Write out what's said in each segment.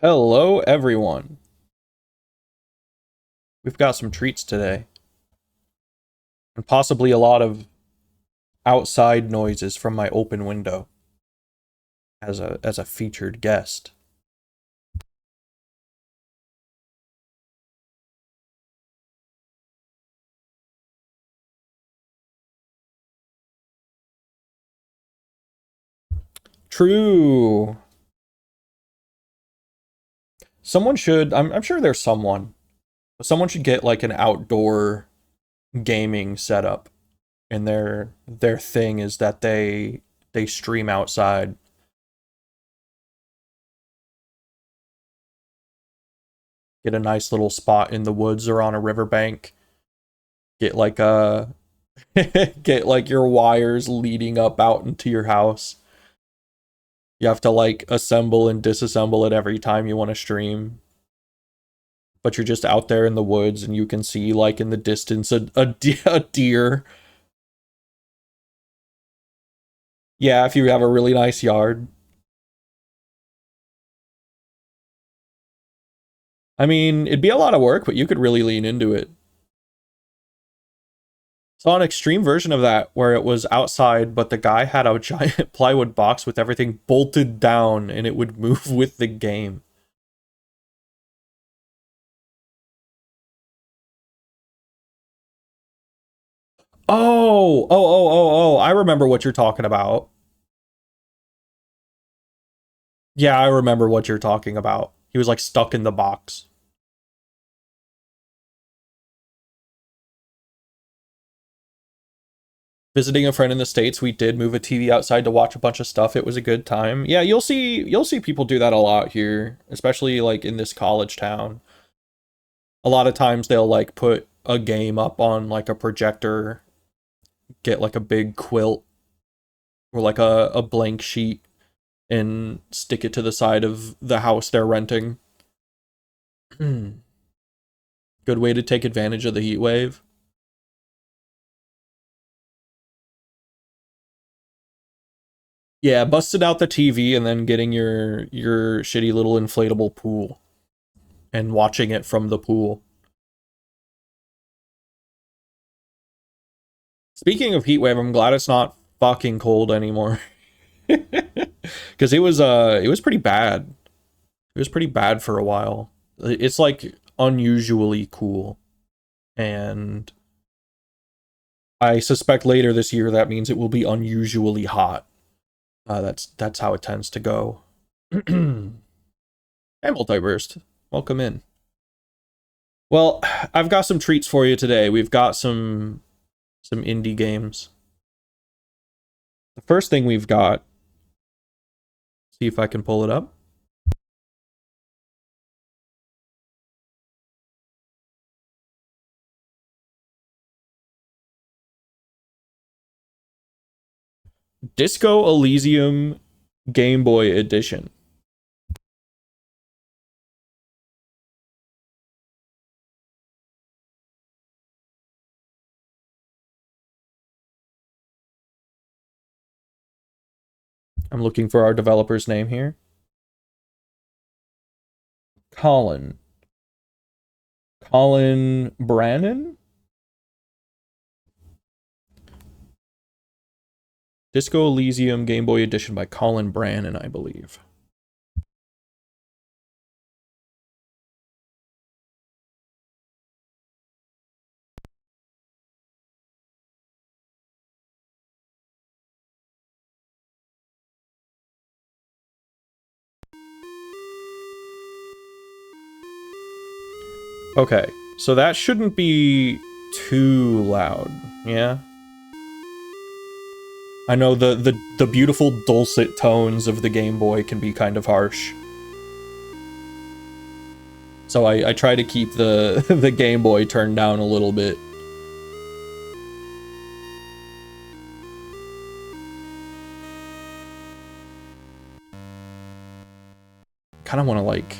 Hello, everyone. We've got some treats today, and possibly a lot of outside noises from my open window as a featured guest. True. Someone should. I'm sure there's someone. But someone should get like an outdoor gaming setup, and their thing is that they stream outside. Get a nice little spot in the woods or on a riverbank. Get like a get like your wires leading up out into your house. You have to like assemble and disassemble it every time you want to stream. But you're just out there in the woods and you can see like in the distance a deer. Yeah, if you have a really nice yard. I mean, it'd be a lot of work, but you could really lean into it. Saw an extreme version of that where it was outside, but the guy had a giant plywood box with everything bolted down and it would move with the game. Oh, I remember what you're talking about. Yeah, I remember what you're talking about. He was like stuck in the box. Visiting a friend in the States, we did move a TV outside to watch a bunch of stuff. It was a good time. Yeah, you'll see people do that a lot here, especially like in this college town. A lot of times they'll like put a game up on like a projector, get like a big quilt or like a blank sheet and stick it to the side of the house they're renting. Good way to take advantage of the heat wave. Yeah, busted out the TV and then getting your shitty little inflatable pool and watching it from the pool. Speaking of heat wave, I'm glad it's not fucking cold anymore. Cuz it was pretty bad. It was pretty bad for a while. It's like unusually cool. And I suspect later this year that means it will be unusually hot. That's how it tends to go. And multiverse, welcome in. Well, I've got some treats for you today. We've got some indie games. The first thing we've got, see if I can pull it up. Disco Elysium Game Boy Edition. I'm looking for our developer's name here. Colin. Colin Brannan? Disco Elysium Game Boy Edition by Colin Brannan, I believe. Okay, so that shouldn't be too loud, yeah? I know the beautiful dulcet tones of the Game Boy can be kind of harsh. So I try to keep the the Game Boy turned down a little bit. Kind of want to like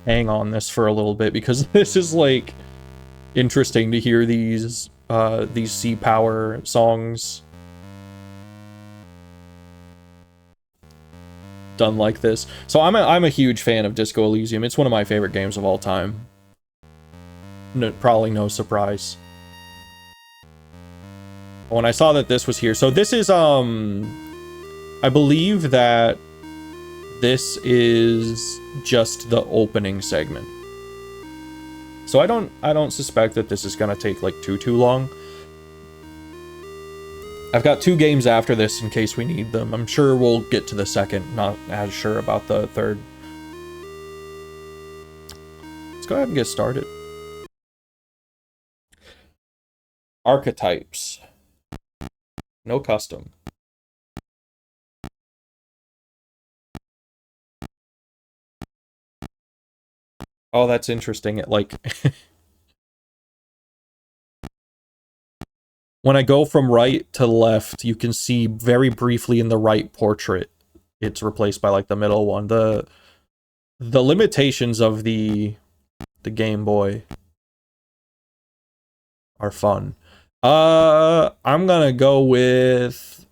hang on this for a little bit because this is like interesting to hear these Sea Power songs done like this. So I'm a huge fan of Disco Elysium. It's one of my favorite games of all time. No, probably no surprise. When I saw that this was here, so this is I believe that this is just the opening segment. So I don't suspect that this is gonna take like too long. I've got 2 games after this in case we need them. I'm sure we'll get to the second, not as sure about the third. Let's go ahead and get started. Archetypes. No custom. Oh, that's interesting. It like when I go from right to left, you can see very briefly in the right portrait, it's replaced by like the middle one. The limitations of the Game Boy are fun. I'm gonna go with.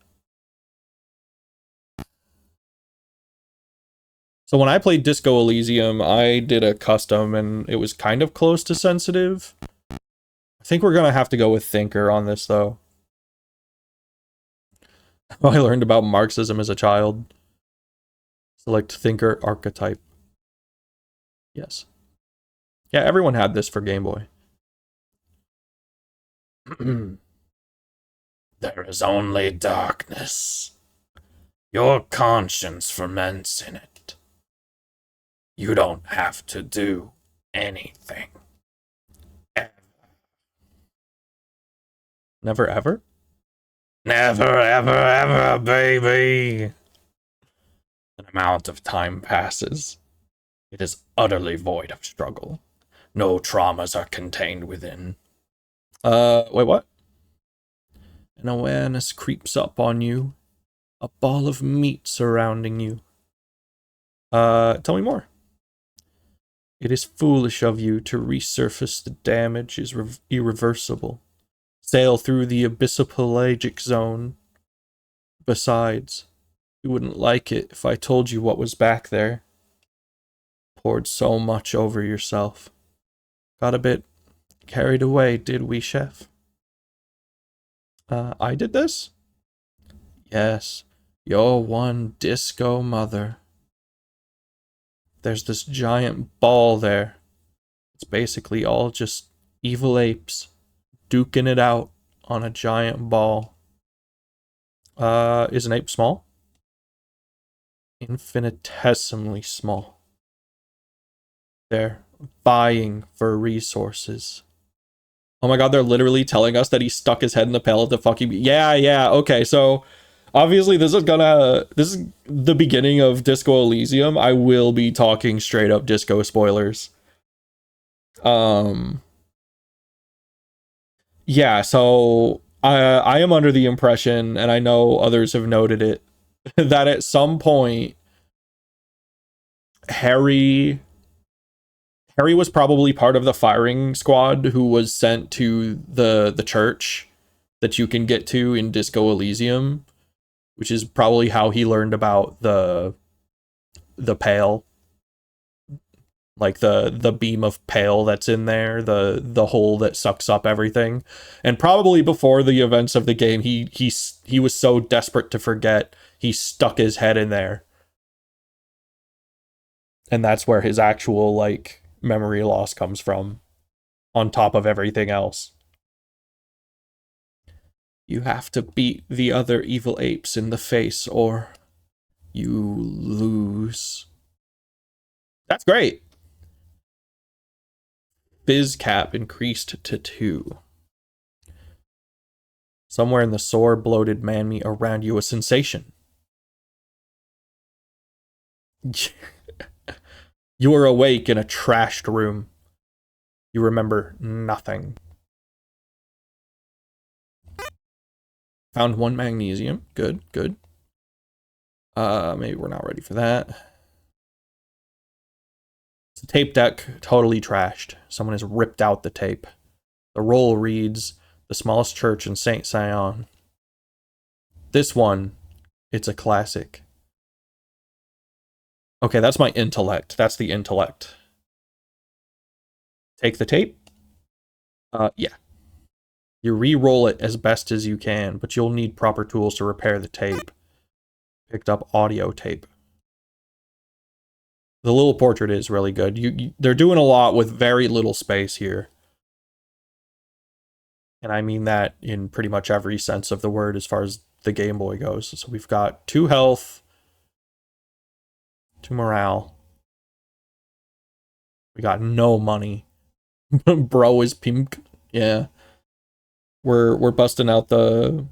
So when I played Disco Elysium, I did a custom and it was kind of close to sensitive. I think we're gonna have to go with Thinker on this though. I learned about Marxism as a child. Select Thinker archetype. Yes. Yeah, everyone had this for Game Boy. There is only darkness. Your conscience ferments in it. You don't have to do anything. Ever. Never ever? Never ever ever, baby. An amount of time passes. It is utterly void of struggle. No traumas are contained within. Wait, what? An awareness creeps up on you. A ball of meat surrounding you. Tell me more. It is foolish of you to resurface the damage is irreversible. Sail through the abyssopelagic zone. Besides, you wouldn't like it if I told you what was back there. Poured so much over yourself. Got a bit carried away, did we, Chef? I did this? Yes, your one disco mother. There's this giant ball there. It's basically all just evil apes duking it out on a giant ball. Is an ape small? Infinitesimally small. They're vying for resources. Oh my god, they're literally telling us that he stuck his head in the pail at the fucking... Yeah, okay, so... Obviously, this is the beginning of Disco Elysium. I will be talking straight up disco spoilers. Yeah, so... I am under the impression, and I know others have noted it, that at some point... Harry was probably part of the firing squad who was sent to the church that you can get to in Disco Elysium, which is probably how he learned about the pail, like the beam of pail that's in there, the hole that sucks up everything. And probably before the events of the game, he was so desperate to forget, he stuck his head in there. And that's where his actual, like, memory loss comes from, on top of everything else. You have to beat the other evil apes in the face, or you lose. That's great. Fizz cap increased to 2. Somewhere in the sore, bloated man-meat around you, a sensation. You are awake in a trashed room. You remember nothing. Found 1 magnesium. Good. Maybe we're not ready for that. It's a tape deck, totally trashed. Someone has ripped out the tape. The roll reads, the smallest church in Saint Sion. This one, it's a classic. Okay, that's my intellect. That's the intellect. Take the tape. Yeah. You re-roll it as best as you can, but you'll need proper tools to repair the tape. Picked up audio tape. The little portrait is really good. They're doing a lot with very little space here. And I mean that in pretty much every sense of the word as far as the Game Boy goes. So we've got 2 health, 2 morale. We got no money. Bro is pink. Yeah. We're busting out the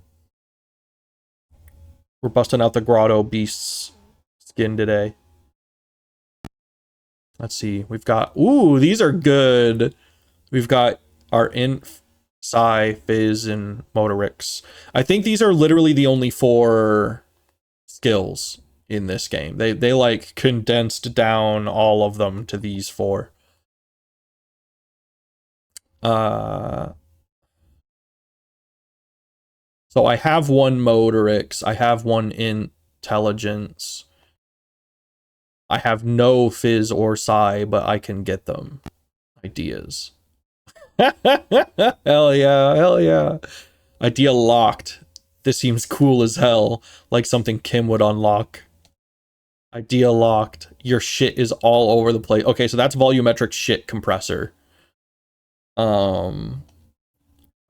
grotto beast's skin today. Let's see. We've got these are good. We've got our Inf, Psi, Fizz, and Motorix. I think these are literally the only 4 skills in this game. They like condensed down all of them to these 4. So I have 1 Motorix, I have 1 Intelligence. I have no Fizz or Psi, but I can get them. Ideas. Hell yeah, hell yeah. Idea locked. This seems cool as hell. Like something Kim would unlock. Idea locked. Your shit is all over the place. Okay, so that's volumetric shit compressor.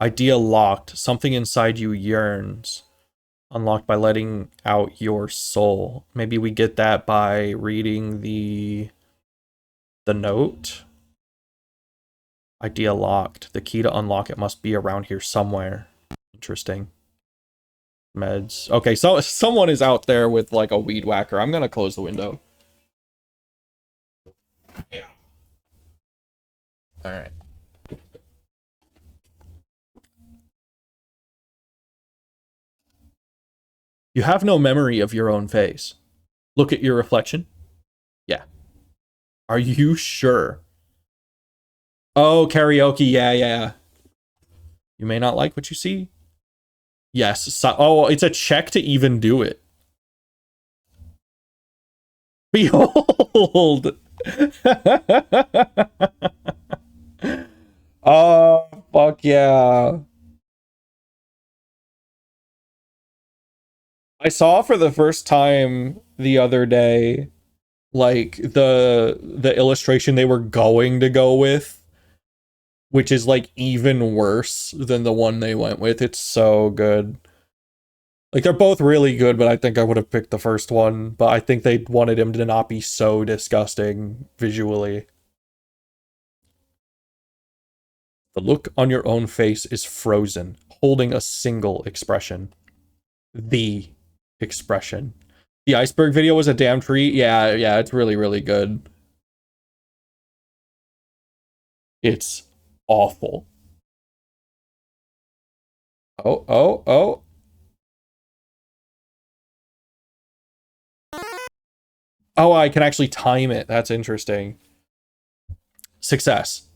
Idea locked. Something inside you yearns. Unlocked by letting out your soul. Maybe we get that by reading the note. Idea locked. The key to unlock it must be around here somewhere. Interesting. Meds. Okay, so someone is out there with like a weed whacker. I'm gonna close the window. Yeah. All right. You have no memory of your own face. Look at your reflection. Yeah. Are you sure? Oh, karaoke. Yeah, yeah. You may not like what you see. Yes. So, it's a check to even do it. Behold. Oh, fuck yeah. I saw for the first time the other day, like the illustration they were going to go with, which is like even worse than the one they went with. It's so good. Like they're both really good, but I think I would have picked the first one. But I think they wanted him to not be so disgusting visually. The look on your own face is frozen, holding a single expression. The expression. The iceberg video was a damn treat. Yeah, yeah, it's really, really good. It's awful. Oh, oh, oh. Oh, I can actually time it. That's interesting. Success.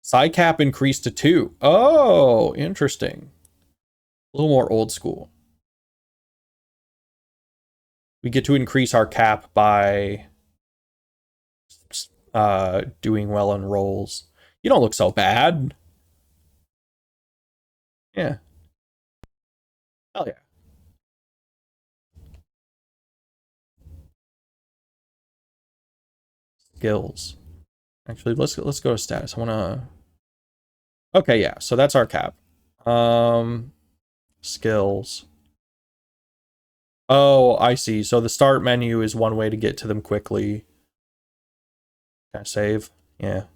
Psi cap increased to 2. Oh, interesting. A little more old school. We get to increase our cap by doing well in rolls. You don't look so bad. Yeah. Hell yeah. Skills. Actually, let's go to status. I wanna. Okay, yeah. So that's our cap. Skills. Oh, I see. So the start menu is one way to get to them quickly. Can I save? Yeah.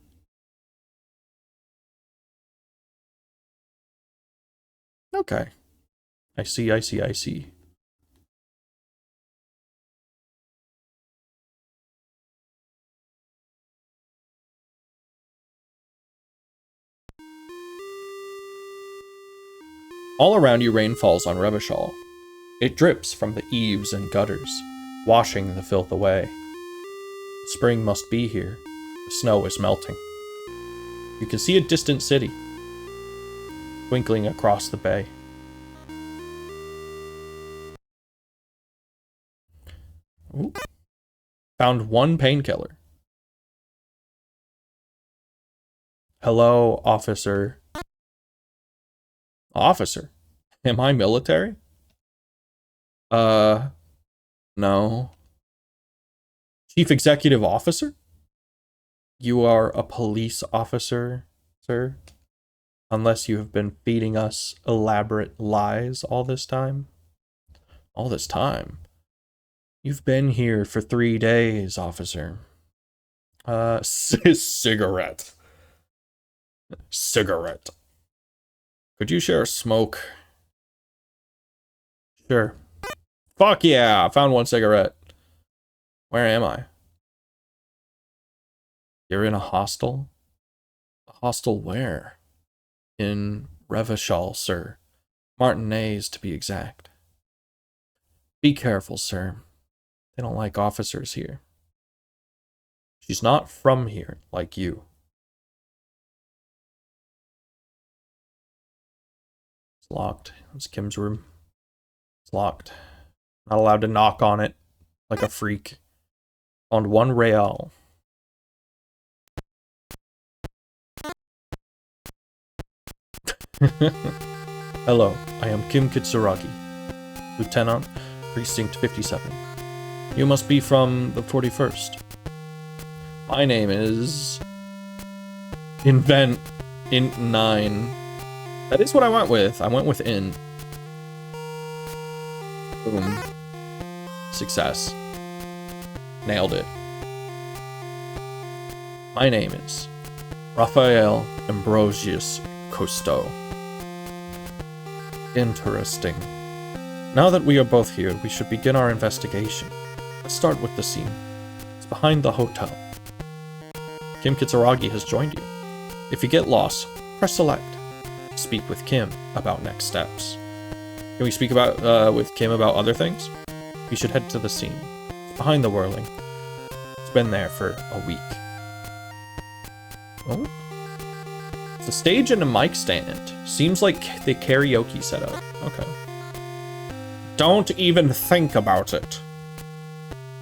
Okay. I see, I see, I see. All around you rain falls on Revachol. It drips from the eaves and gutters, washing the filth away. Spring must be here. The snow is melting. You can see a distant city, twinkling across the bay. Ooh. Found one painkiller. Hello, officer. Officer? Am I military? No. Chief Executive Officer? You are a police officer, sir? Unless you have been feeding us elaborate lies all this time. All this time? You've been here for 3 days, officer. Cigarette. Cigarette. Could you share a smoke? Sure. Fuck yeah, I found one cigarette. Where am I? You're in a hostel? A hostel where? In Revachol, sir. Martinez, to be exact. Be careful, sir. They don't like officers here. She's not from here, like you. It's locked. It's Kim's room. It's locked. Not allowed to knock on it like a freak. On 1 real. Hello, I am Kim Kitsuragi, Lieutenant, Precinct 57. You must be from the 41st. My name is... Int 9. That is what I went with. I went with int. Boom. Success. Nailed it. My name is Raphael Ambrosius Cousteau. Interesting. Now that we are both here, we should begin our investigation. Let's start with the scene. It's behind the hotel. Kim Kitsuragi has joined you. If you get lost, press select. Speak with Kim about next steps. Can we speak about with Kim about other things? You should head to the scene. It's behind the whirling. It's been there for a week. Oh? It's a stage and a mic stand. Seems like the karaoke setup. Okay. Don't even think about it.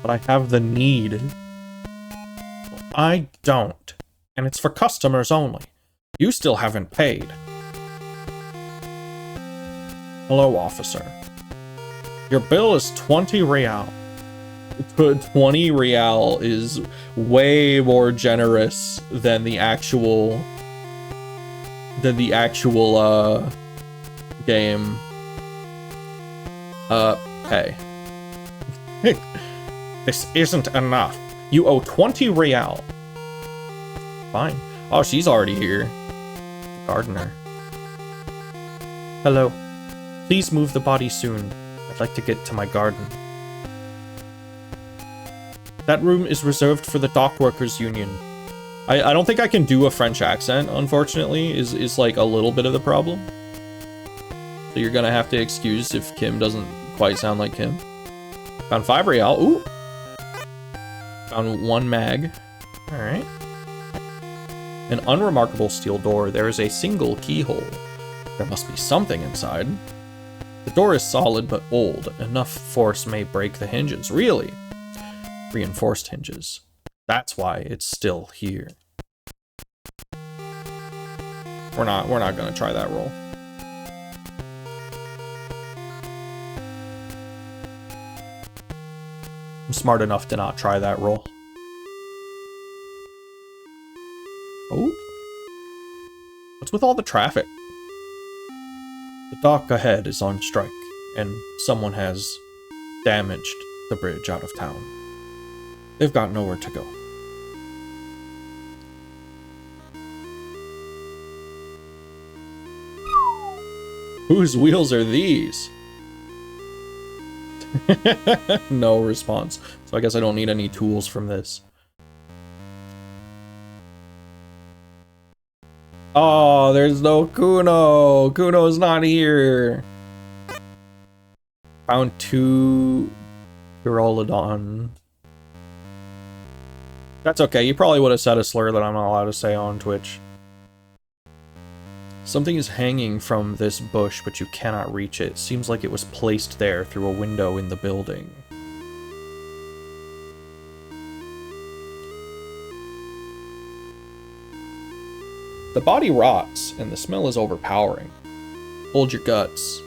But I have the need. I don't. And it's for customers only. You still haven't paid. Hello, officer. Your bill is 20 real. 20 real is way more generous than the actual game pay. This isn't enough. You owe 20 real. Fine. Oh, she's already here. Gardener. Hello. Please move the body soon. I'd like to get to my garden. That room is reserved for the dock workers union. I don't think I can do a French accent, unfortunately, is like a little bit of the problem. So you're gonna have to excuse if Kim doesn't quite sound like Kim. Found 5 real. Ooh. Found 1 mag. Alright. An unremarkable steel door. There is a single keyhole. There must be something inside. The door is solid but old. Enough force may break the hinges. Really? Reinforced hinges. That's why it's still here. We're not gonna try that roll. I'm smart enough to not try that roll. Oh. What's with all the traffic? The dock ahead is on strike, and someone has damaged the bridge out of town. They've got nowhere to go. Whose wheels are these? No response. So I guess I don't need any tools from this. Oh, there's no Kuno. Kuno's not here. Found 2 Pyrolodon. That's okay. You probably would have said a slur that I'm not allowed to say on Twitch. Something is hanging from this bush, but you cannot reach it. Seems like it was placed there through a window in the building. The body rots, and the smell is overpowering. Hold your guts.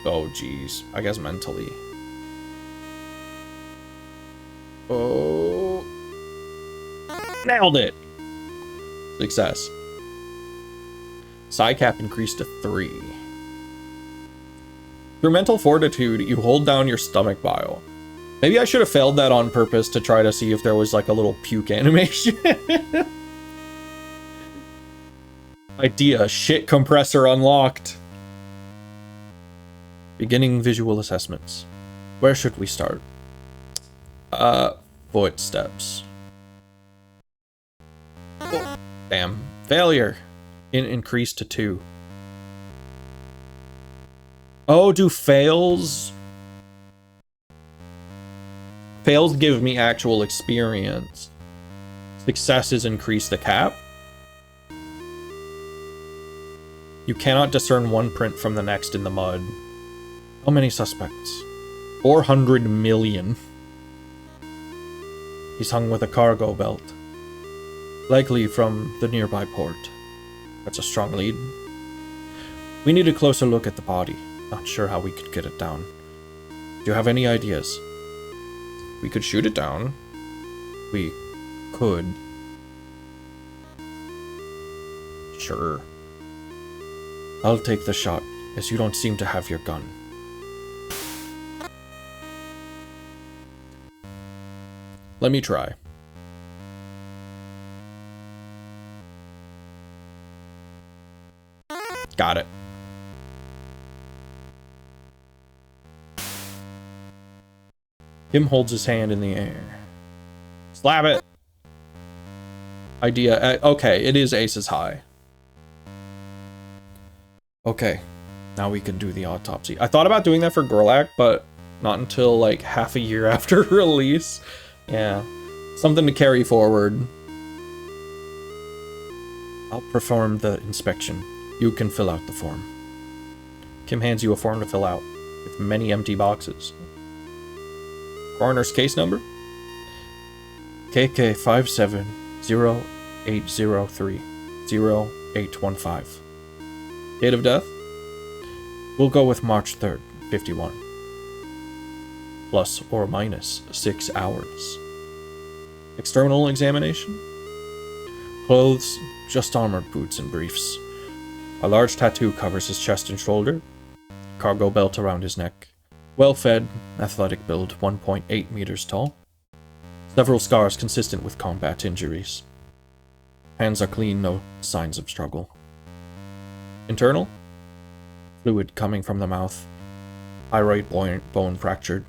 Oh, geez. I guess mentally. Oh. Nailed it! Success. Psi cap increased to 3. Through mental fortitude, you hold down your stomach bile. Maybe I should have failed that on purpose to try to see if there was like a little puke animation. Idea, shit compressor unlocked. Beginning visual assessments. Where should we start? Footsteps. Oh, damn. Failure. Increased to 2. Oh, do fails give me actual experience? Successes increase the cap? You cannot discern one print from the next in the mud. How many suspects? 400 million. He's hung with a cargo belt. Likely from the nearby port. That's a strong lead. We need a closer look at the body. Not sure how we could get it down. Do you have any ideas? We could shoot it down. We could. Sure. I'll take the shot, as you don't seem to have your gun. Let me try. Got it. Him holds his hand in the air. Slap it! Idea. Okay, it is aces high. Okay, now we can do the autopsy. I thought about doing that for Gerlach, but not until like half a year after release. Yeah, something to carry forward. I'll perform the inspection. You can fill out the form. Kim hands you a form to fill out, with many empty boxes. Coroner's case number? KK 5708030815. Date of death? We'll go with March 3rd, 51. Plus or minus 6 hours. External examination? Clothes, just armored boots and briefs. A large tattoo covers his chest and shoulder. Cargo belt around his neck. Well-fed, athletic build, 1.8 meters tall. Several scars consistent with combat injuries. Hands are clean, no signs of struggle. Internal? Fluid coming from the mouth. Thyroid bone fractured.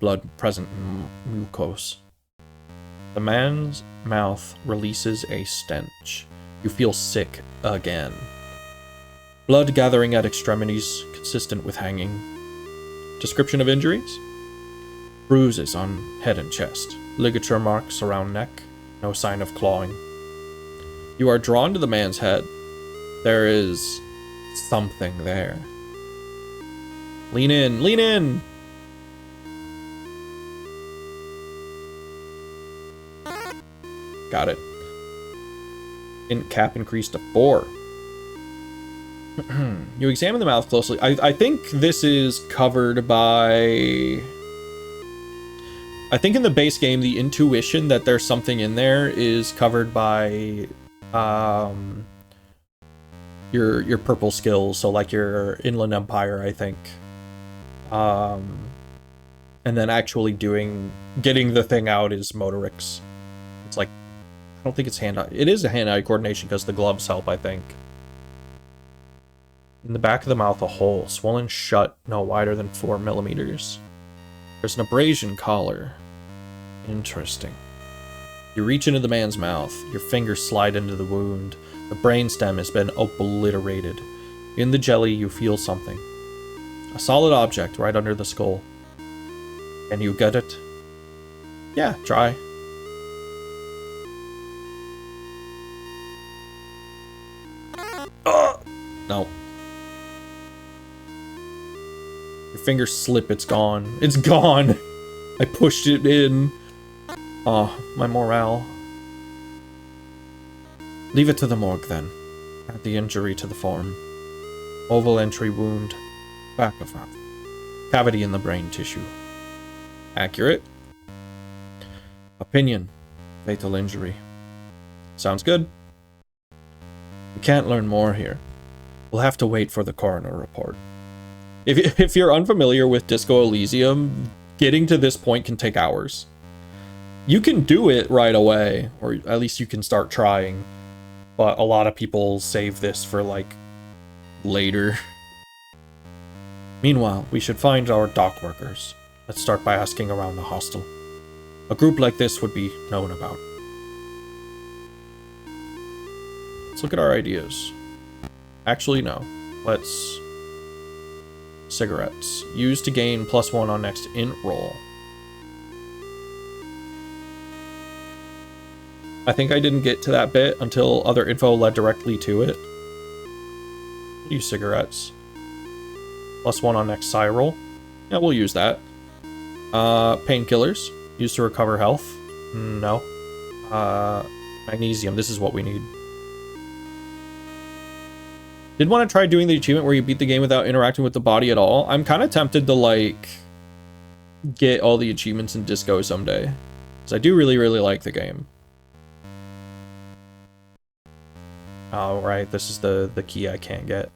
Blood present in mucose. The man's mouth releases a stench. You feel sick again. Blood gathering at extremities, consistent with hanging. Description of injuries? Bruises on head and chest. Ligature marks around neck. No sign of clawing. You are drawn to the man's head. There is something there. Lean in, lean in! Got it. Cap increased to 4. You examine the mouth closely. I think this is covered by... I think in the base game, the intuition that there's something in there is covered by your purple skills, so like your Inland Empire, I think. And then actually getting the thing out is Motorix. It's like, I don't think it's hand-eye. It is a hand-eye coordination because the gloves help, I think. In the back of the mouth, a hole, swollen shut, no wider than 4 millimeters. There's an abrasion collar. Interesting. You reach into the man's mouth. Your fingers slide into the wound. The brainstem has been obliterated. In the jelly, you feel something. A solid object right under the skull. Can you get it? Yeah, try. No. Your fingers slip, it's gone. It's gone! I pushed it in. Oh, my morale. Leave it to the morgue, then. Add the injury to the form. Oval entry wound. Back of mouth. Cavity in the brain tissue. Accurate. Opinion. Fatal injury. Sounds good. We can't learn more here. We'll have to wait for the coroner report. If you're unfamiliar with Disco Elysium, getting to this point can take hours. You can do it right away, or at least you can start trying. But a lot of people save this for, like, later. Meanwhile, we should find our dock workers. Let's start by asking around the hostel. A group like this would be known about. Let's look at our ideas. Actually, no. Let's... Cigarettes. Used to gain +1 on next int roll. I think I didn't get to that bit until other info led directly to it. Use cigarettes. +1 on next psi roll. Yeah, we'll use that. Painkillers. Used to recover health. No. Magnesium. This is what we need. Did want to try doing the achievement where you beat the game without interacting with the body at all. I'm kind of tempted to, like, get all the achievements in Disco someday. Because I do really, really like the game. Oh, right. This is the key I can't get.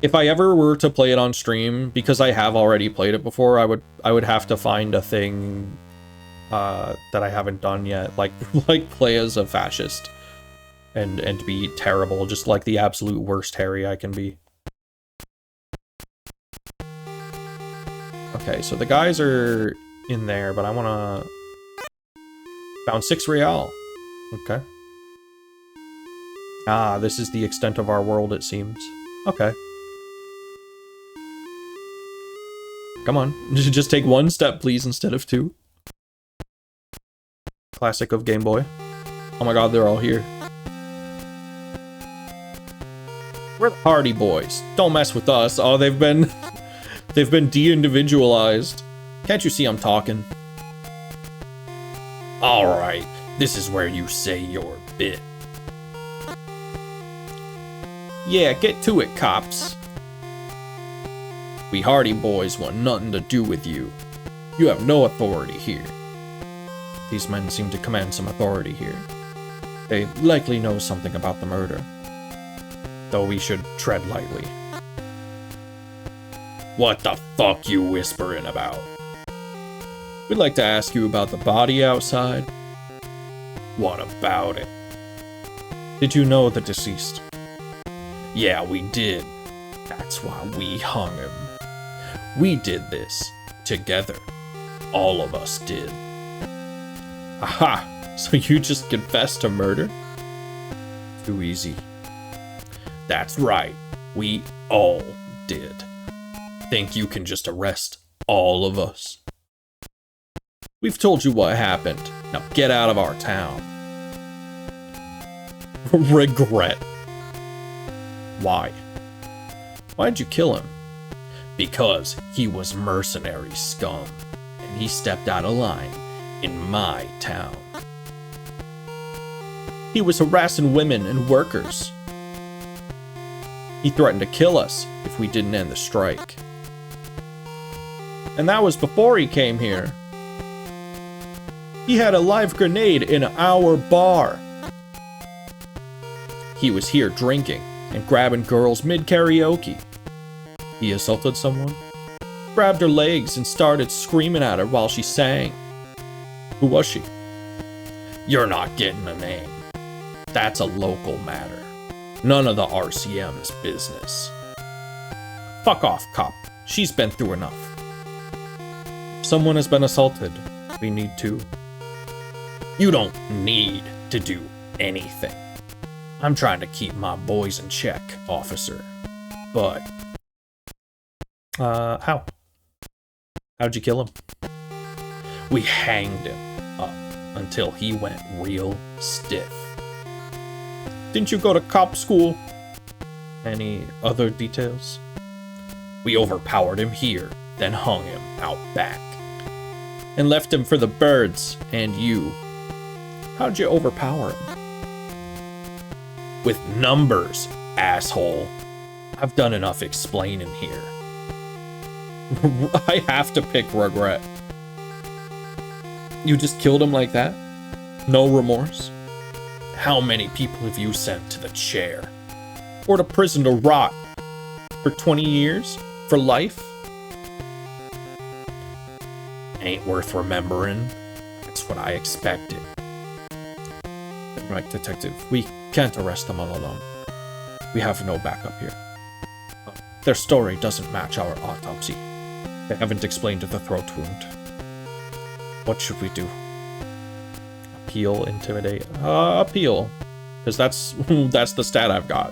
If I ever were to play it on stream, because I have already played it before, I would have to find a thing that I haven't done yet. Like play as a fascist. And be terrible, just like the absolute worst Harry I can be. Okay, so the guys are in there, but I wanna... Found 6 real. Okay. Ah, this is the extent of our world, it seems. Okay. Come on, just take 1 step, please, instead of 2. Classic of Game Boy. Oh my god, they're all here. We're the Hardy Boys. Don't mess with us. Oh, they've been de-individualized. Can't you see I'm talking? Alright, this is where you say your bit. Yeah, get to it, cops. We Hardy Boys want nothing to do with you. You have no authority here. These men seem to command some authority here. They likely know something about the murder. Though we should tread lightly. What the fuck you whispering about? We'd like to ask you about the body outside. What about it? Did you know the deceased? Yeah, we did. That's why we hung him. We did this together. All of us did. Aha! So you just confessed to murder? Too easy. That's right. We all did. Think you can just arrest all of us? We've told you what happened. Now get out of our town. Regret. Why? Why'd you kill him? Because he was mercenary scum, and he stepped out of line in my town. He was harassing women and workers. He threatened to kill us if we didn't end the strike. And that was before he came here. He had a live grenade in our bar. He was here drinking and grabbing girls mid-karaoke. He assaulted someone, grabbed her legs and started screaming at her while she sang. Who was she? You're not getting a name. That's a local matter. None of the RCM's business. Fuck off, cop. She's been through enough. If someone has been assaulted, we need to. You don't need to do anything. I'm trying to keep my boys in check, officer. But... how? How'd you kill him? We hanged him up until he went real stiff. Didn't you go to cop school? Any other details? We overpowered him here, then hung him out back. And left him for the birds and you. How'd you overpower him? With numbers, asshole. I've done enough explaining here. I have to pick regret. You just killed him like that? No remorse? How many people have you sent to the chair? Or to prison to rot? For 20 years? For life? Ain't worth remembering. That's what I expected. Right, detective. We can't arrest them all alone. We have no backup here. Their story doesn't match our autopsy. They haven't explained the throat wound. What should we do? Appeal, intimidate. Appeal. Because that's that's the stat I've got.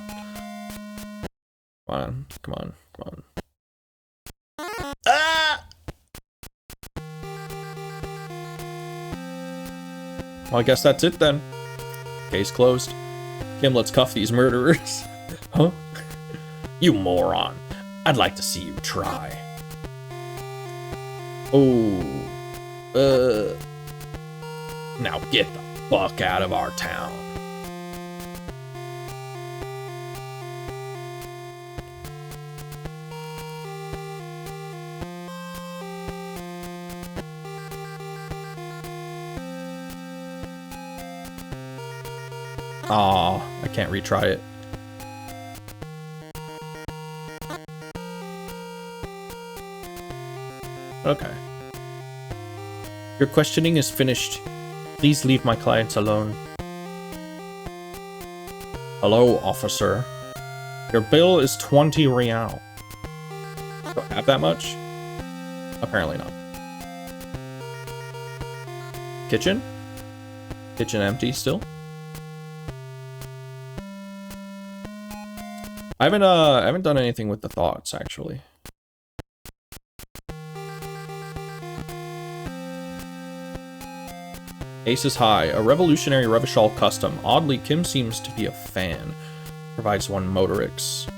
Come on, come on, come on. Ah! Well, I guess that's it then. Case closed. Kim, let's cuff these murderers. Huh? You moron. I'd like to see you try. Oh. Now get the fuck out of our town. Aw, I can't retry it. Okay. Your questioning is finished. Please leave my clients alone. Hello, officer. Your bill is 20 real. Don't have that much? Apparently not. Kitchen? Kitchen empty still? I haven't done anything with the thoughts, actually. Ace is high. A revolutionary Revachol custom. Oddly, Kim seems to be a fan. Provides 1 Motorix.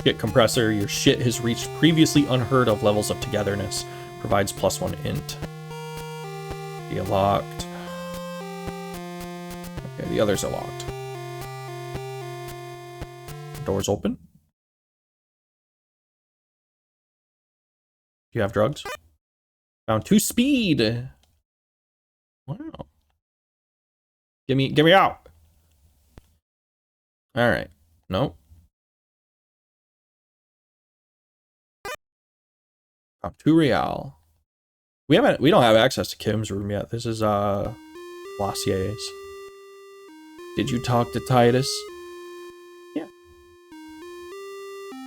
Shit compressor. Your shit has reached previously unheard of levels of togetherness. Provides +1 int. Be locked. Okay, the others are locked. Doors open. Do you have drugs? Found 2 speed. Wow. Get me out. All right. Nope. Found 2 real. We don't have access to Kim's room yet. This is Lassier's. Did you talk to Titus? Yeah.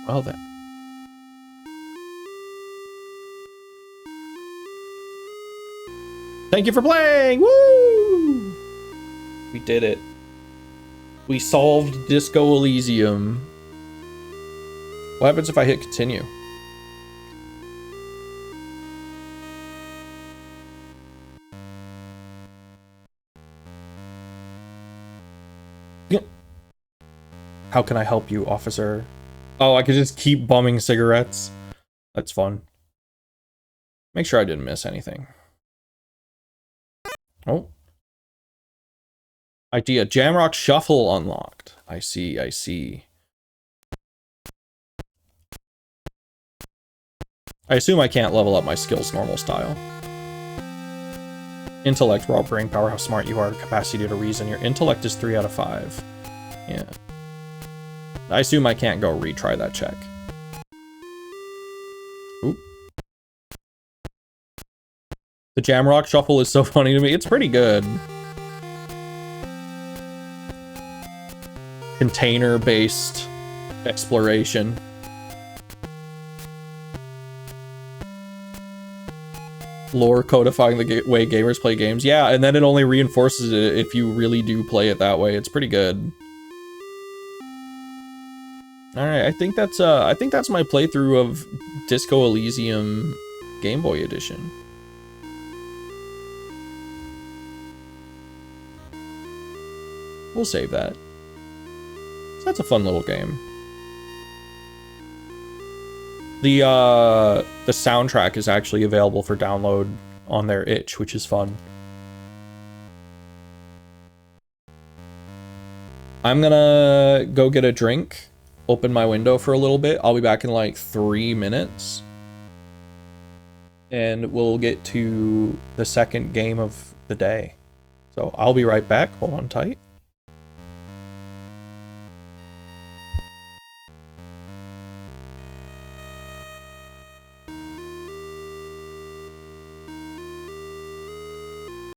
Well then. Thank you for playing! Woo! We did it. We solved Disco Elysium. What happens if I hit continue? How can I help you, officer? Oh, I could just keep bumming cigarettes. That's fun. Make sure I didn't miss anything. Oh. Idea. Jamrock Shuffle unlocked. I see, I see. I assume I can't level up my skills normal style. Intellect, raw brain power, how smart you are, capacity to reason. Your intellect is 3 out of 5. Yeah. I assume I can't go retry that check. Oop. The Jamrock Shuffle is so funny to me. It's pretty good. Container-based exploration. Lore codifying the way gamers play games. Yeah, and then it only reinforces it if you really do play it that way. It's pretty good. All right, I think that's my playthrough of Disco Elysium Game Boy Edition. We'll save that. So that's a fun little game. The soundtrack is actually available for download on their itch, which is fun. I'm gonna go get a drink, open my window for a little bit. I'll be back in like 3 minutes. And we'll get to the second game of the day. So I'll be right back. Hold on tight.